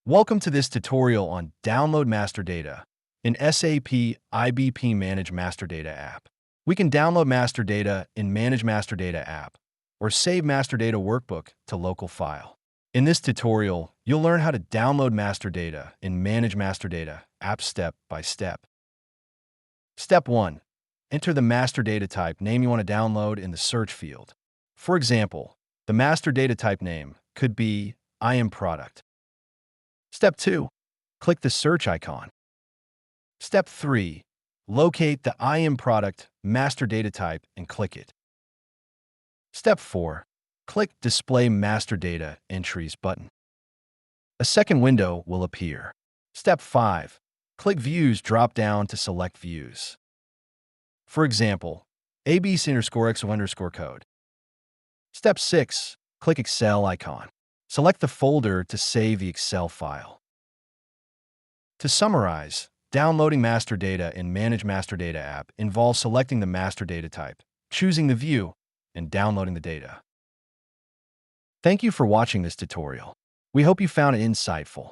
Welcome to this tutorial on Download Master Data in SAP IBP Manage Master Data app. We can download master data in Manage Master Data app or save master data workbook to local file. In this tutorial, you'll learn how to download master data in Manage Master Data app step by step. Step 1. Enter the master data type name you want to download in the search field. For example, the master data type name could be IM product. Step 2. Click the search icon. Step 3. Locate the IM product master data type and click it. Step 4. Click Display Master Data Entries button. A second window will appear. Step 5. Click Views drop-down to select views. For example, ABC_XO_ code. Step 6. Click Excel icon. Select the folder to save the Excel file. To summarize, downloading master data in Manage Master Data app involves selecting the master data type, choosing the view, and downloading the data. Thank you for watching this tutorial. We hope you found it insightful.